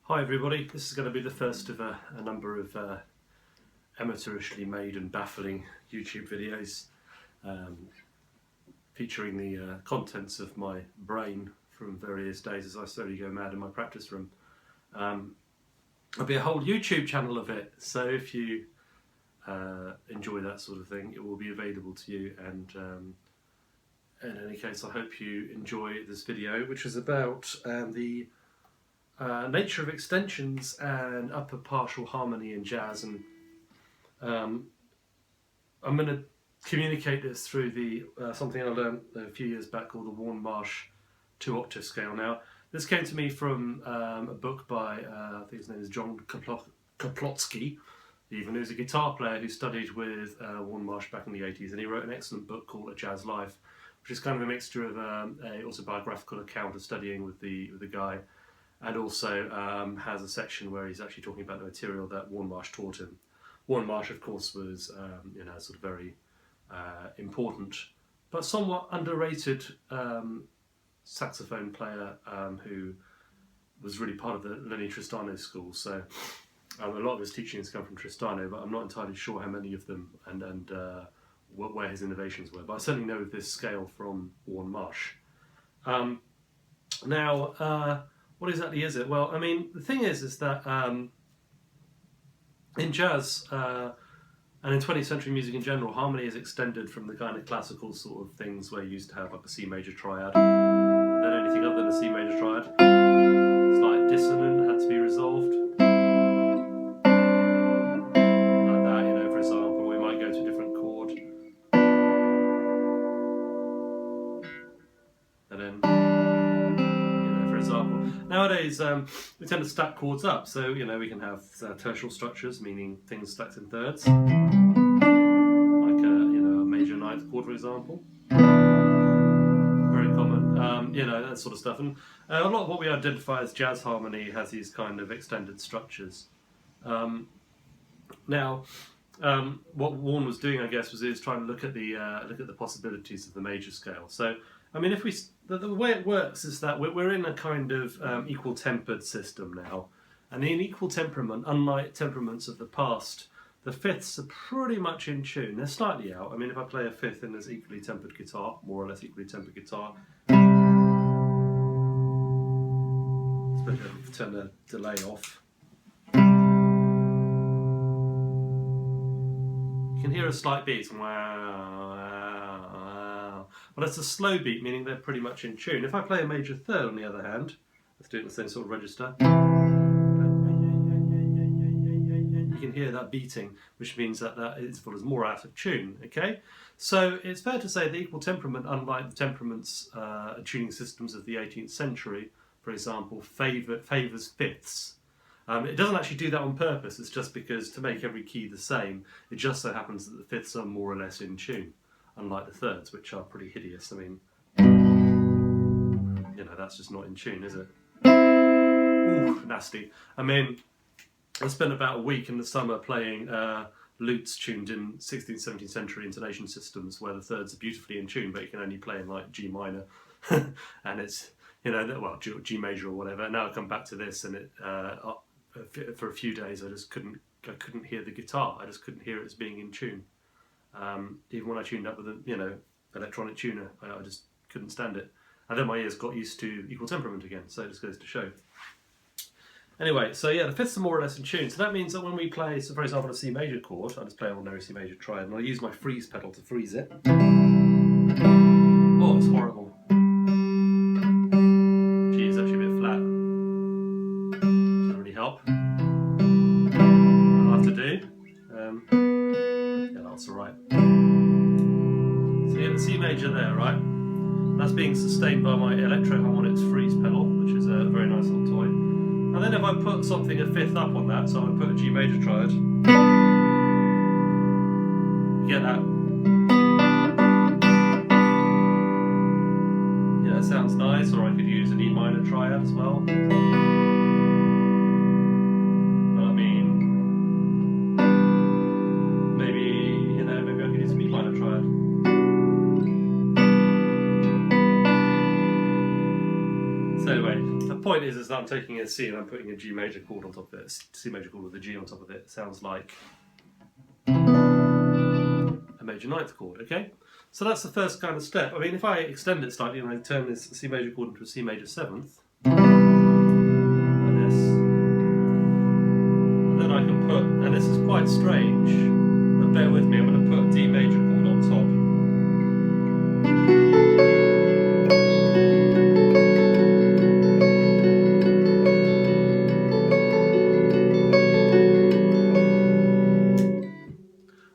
Hi everybody, this is going to be the first of a number of amateurishly made and baffling YouTube videos featuring the contents of my brain from various days as I slowly go mad in my practice room. There'll be a whole YouTube channel of it, so if you enjoy that sort of thing, it will be available to you. And in any case, I hope you enjoy this video, which is about the nature of extensions and upper partial harmony in jazz. And I'm going to communicate this through the something I learned a few years back called the Warne-Marsh 2-octave scale. Now, this came to me from a book by, I think his name is John Koplotsky, even, who's a guitar player who studied with Warne-Marsh back in the 80s, and he wrote an excellent book called A Jazz Life, which is kind of a mixture of a autobiographical account of studying with the guy, and also has a section where he's actually talking about the material that Warne-Marsh taught him. Warne-Marsh, of course, was sort of very important but somewhat underrated saxophone player who was really part of the Lenny Tristano school. So a lot of his teachings come from Tristano, but I'm not entirely sure how many of them and where his innovations were. But I certainly know this scale from Warne-Marsh. Now, what exactly is it? Well, I mean, the thing is that in jazz and in 20th century music in general, harmony is extended from the kind of classical sort of things where you used to have like a C major triad, and then anything other than a C major triad, slight dissonant had to be resolved. Like that, for example, we might go to a different chord. And then, for example, nowadays we tend to stack chords up, so we can have tertial structures, meaning things stacked in thirds, like a major ninth chord, for example. Very common, that sort of stuff. And a lot of what we identify as jazz harmony has these kind of extended structures. Now, what Warne was doing, I guess, was he was trying to look at the possibilities of the major scale. So, I mean, the way it works is that we're in a kind of equal tempered system now, and in equal temperament, unlike temperaments of the past, the fifths are pretty much in tune. They're slightly out. I mean, if I play a fifth in this equally tempered guitar, more or less equally tempered guitar, let's turn the delay off. You can hear a slight beat. Wow. Well, it's a slow beat, meaning they're pretty much in tune. If I play a major third, on the other hand, let's do it in the same sort of register. You can hear that beating, which means that interval is more out of tune. Okay, so it's fair to say that equal temperament, unlike the temperaments tuning systems of the 18th century, for example, favours fifths. It doesn't actually do that on purpose. It's just because to make every key the same, it just so happens that the fifths are more or less in tune, unlike the thirds, which are pretty hideous. I mean, that's just not in tune, is it? Ooh, nasty. I mean, I spent about a week in the summer playing lutes tuned in 16th, 17th century intonation systems where the thirds are beautifully in tune, but you can only play in like G minor, and it's G major or whatever. And now I come back to this, and it for a few days I couldn't hear the guitar. I just couldn't hear it as being in tune. Even when I tuned up with an electronic tuner, I just couldn't stand it. And then my ears got used to equal temperament again, so it just goes to show. Anyway, so yeah, the fifths are more or less in tune. So that means that when we play, so for example, a C major chord, I'll just play an ordinary C major triad, and I'll use my freeze pedal to freeze it. Oh, it's horrible. G is actually a bit flat. Doesn't really help. I'll have to do. Yeah, that's alright. So you have the C major there, right? That's being sustained by my Electro-Harmonix freeze pedal, which is a very nice little toy. And then if I put something a fifth up on that, so I put a G major triad, you get that. It sounds nice, or I could use an E minor triad as well. But I mean, maybe I could use an E minor triad. So anyway, the point point is that I'm taking a C and I'm putting a G major chord on top of it, C major chord with a G on top of it. It sounds like a major ninth chord, okay? So that's the first kind of step. I mean, if I extend it slightly and I turn this C major chord into a C major seventh, like this, and then I can put, and this is quite strange, but bear with me, I'm going to put a D major chord on top.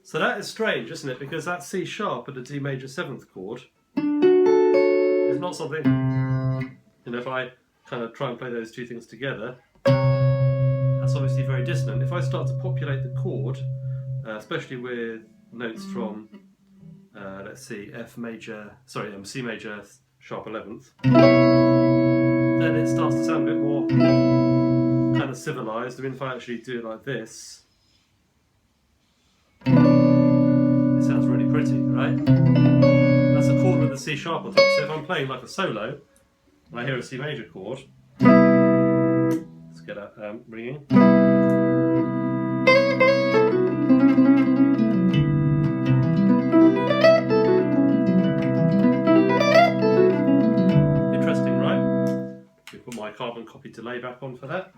So that is strange, isn't it? Because that C sharp and the D major seventh chord is not something, you know, if I kind of try and play those two things together, that's obviously very dissonant. If I start to populate the chord, especially with notes from, let's see, C major sharp 11th, then it starts to sound a bit more kind of civilized. I mean, if I actually do it like this, it sounds really pretty, right? That's a chord with a C sharp on top. So if I'm playing like a solo, and I hear a C major chord, let's get that ringing. Interesting, right? We put my carbon copy delay back on for that.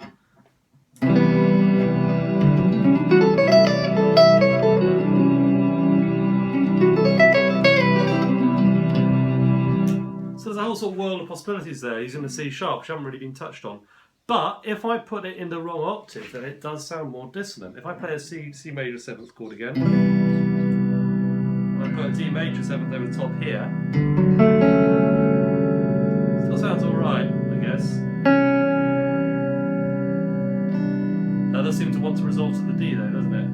So there's a whole sort of world of possibilities there using the C sharp, which haven't really been touched on. But if I put it in the wrong octave, then it does sound more dissonant. If I play a C major seventh chord again, and I put a D major seventh over the top here, still sounds alright, I guess. That does seem to want to resolve to the D though, doesn't it?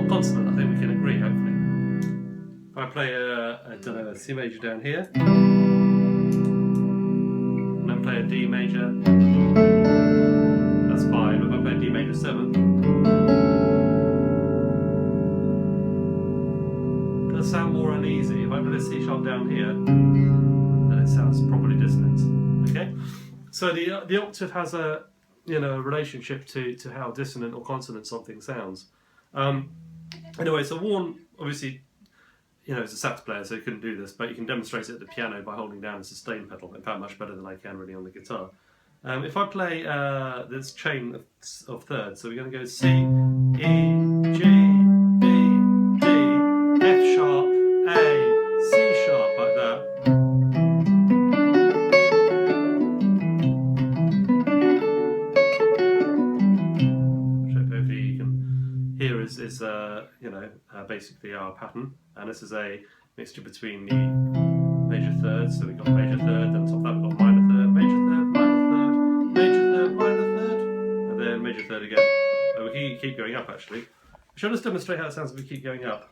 Consonant, I think we can agree, hopefully. If I play I don't know, a C major down here, and then play a D major, that's fine. But if I play a D major seventh, it does sound more uneasy. If I play a C sharp down here, then it sounds properly dissonant. Okay, so the octave has a relationship to how dissonant or consonant something sounds. Anyway, so Warren, obviously, is a sax player, so he couldn't do this, but you can demonstrate it at the piano by holding down the sustain pedal. In fact, much better than I can really on the guitar. If I play this chain of thirds, so we're going to go C, E, G, B, D, F sharp, A, C sharp, like that. Here is basically our pattern, and this is a mixture between the major thirds. So we've got major third, then on top of that we've got minor third, major third, minor third, major third, minor third, and then major third again. And we can keep going up actually. Shall I just demonstrate how it sounds if we keep going up?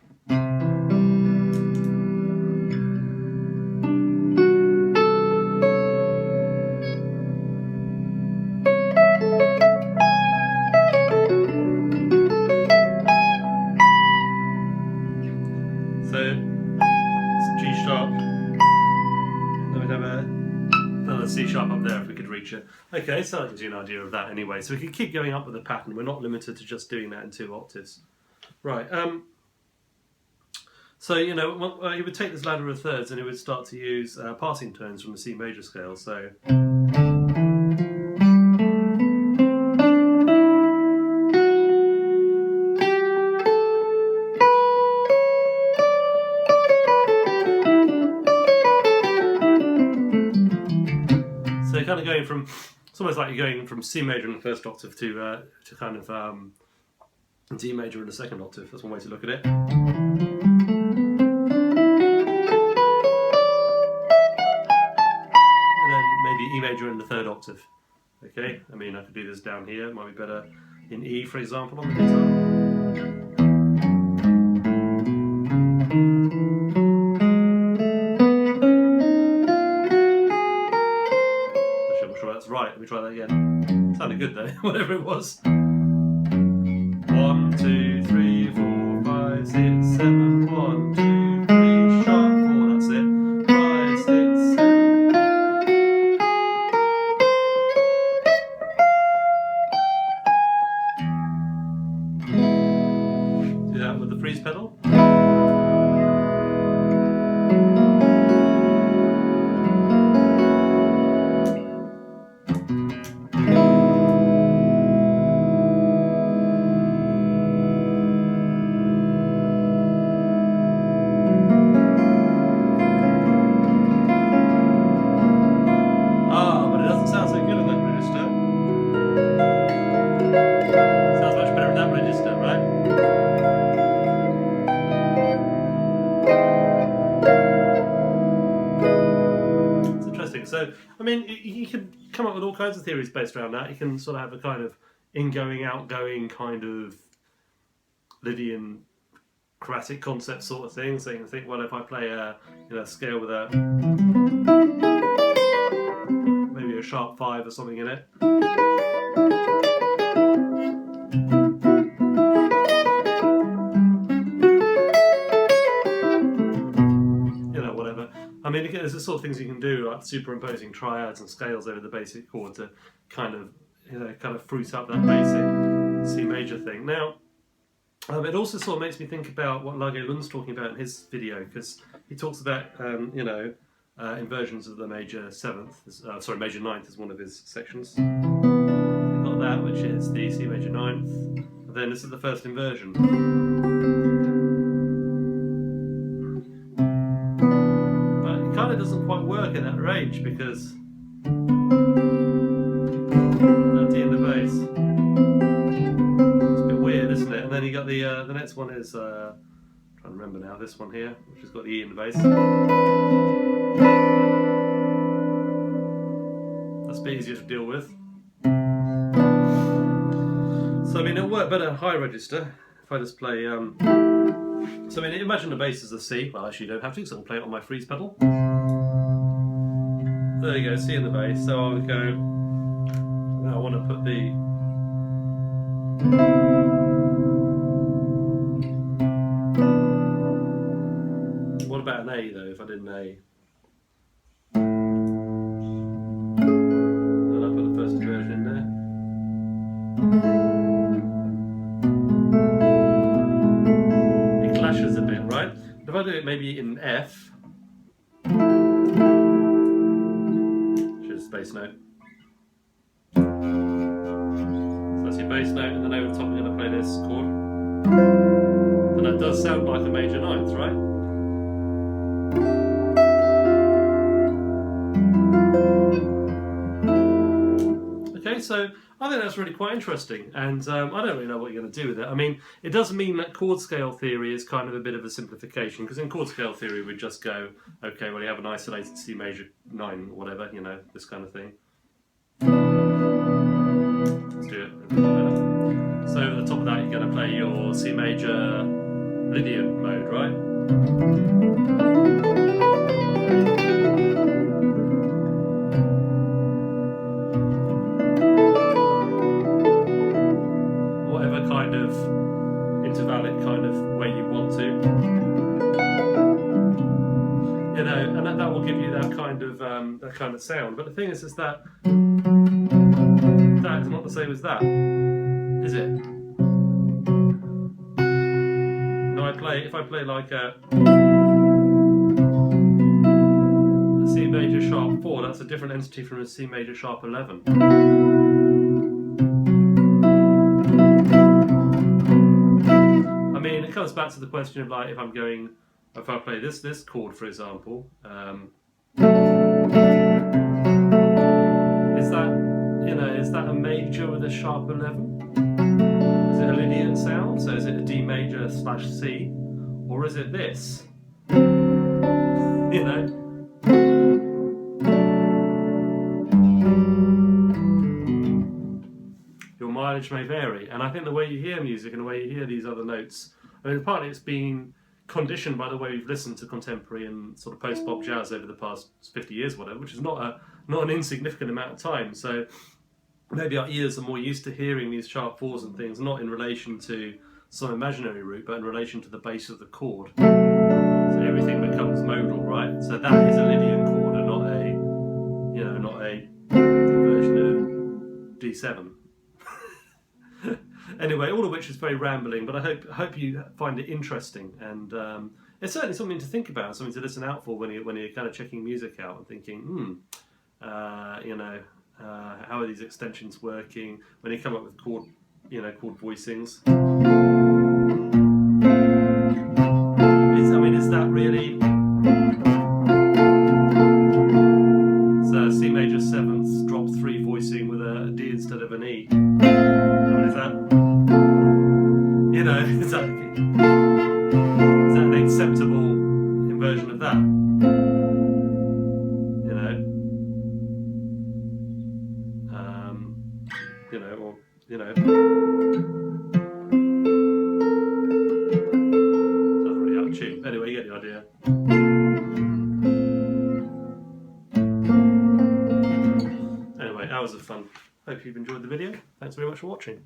So it's G sharp, then we'd have another C sharp up there if we could reach it. Okay, so that gives you an idea of that anyway. So we can keep going up with the pattern. We're not limited to just doing that in 2 octaves. Right, so he would take this ladder of thirds and he would start to use passing tones from the C major scale. So kind of going from, it's almost like you're going from C major in the first octave to kind of D major in the second octave. That's one way to look at it. And then maybe E major in the third octave. Okay, I mean I could do this down here, it might be better in E for example on the guitar. Right, let me try that again. Sounded good though, whatever it was. 1, 2, 3, 4, 5, 6, It's interesting. So, I mean, you can come up with all kinds of theories based around that. You can sort of have a kind of ingoing, outgoing kind of Lydian chromatic concept sort of thing. So you can think, well, if I play a scale with a maybe a sharp 5 or something in it, whatever. I mean, again, there's the sort of things you can do, like superimposing triads and scales over the basic chord to kind of fruit up that basic C major thing. Now, it also sort of makes me think about what Lage Lund's talking about in his video, because he talks about inversions of the major 7th, major 9th is one of his sections. You've got that, which is the C major 9th, and then this is the first inversion. But it kind of doesn't quite work in that range, because that D in the bass. Isn't it? And then you got the next one is I'm trying to remember now, this one here, which has got the E in the bass. That's a bit easier to deal with. So I mean, it'll work better high register if I just play. So I mean, imagine the bass is a C. Well, actually, you don't have to, because I can play it on my freeze pedal. There you go, C in the bass. So I would go. Now I want to put the. What about an A though, if I did an A? Then I put the first inversion in there. It clashes a bit, right? If I do it maybe in F, which is bass note. So that's your bass note, and then over the top I'm going to play this chord. And that does sound like a major 9th, right? Okay, so I think that's really quite interesting, and I don't really know what you're going to do with it. I mean, it does mean that chord scale theory is kind of a bit of a simplification, because in chord scale theory we just go, okay, well you have an isolated C major 9 or whatever, this kind of thing. Let's do it. So over the top of that you're going to play your C major Lydian mode, right? Whatever kind of intervallic kind of way you want to, and that will give you that kind of sound. But the thing is that that is not the same as that, is it? If I play like a C major sharp 4, that's a different entity from a C major sharp 11. I mean, it comes back to the question of like, if I play this chord, for example, is that a major with a sharp 11? Is it a Lydian sound? So is it a D major / C? Or is it this? Your mileage may vary. And I think the way you hear music and the way you hear these other notes, I mean, partly it's been conditioned by the way we've listened to contemporary and sort of post-bop jazz over the past 50 years, whatever, which is not an insignificant amount of time. So maybe our ears are more used to hearing these sharp 4s and things, not in relation to some imaginary root, but in relation to the base of the chord. So everything becomes modal, right? So that is a Lydian chord and not a version of D7. Anyway, all of which is very rambling, but I hope you find it interesting, and it's certainly something to think about, something to listen out for when you're kind of checking music out and thinking, how are these extensions working? When you come up with chord voicings. Is that really? So C major 7th drop 3 voicing with a D instead of an E. I mean, is that an acceptable that. Or that's really out of tune. Anyway, you get the idea. Anyway, hours of fun. Hope you've enjoyed the video. Thanks very much for watching.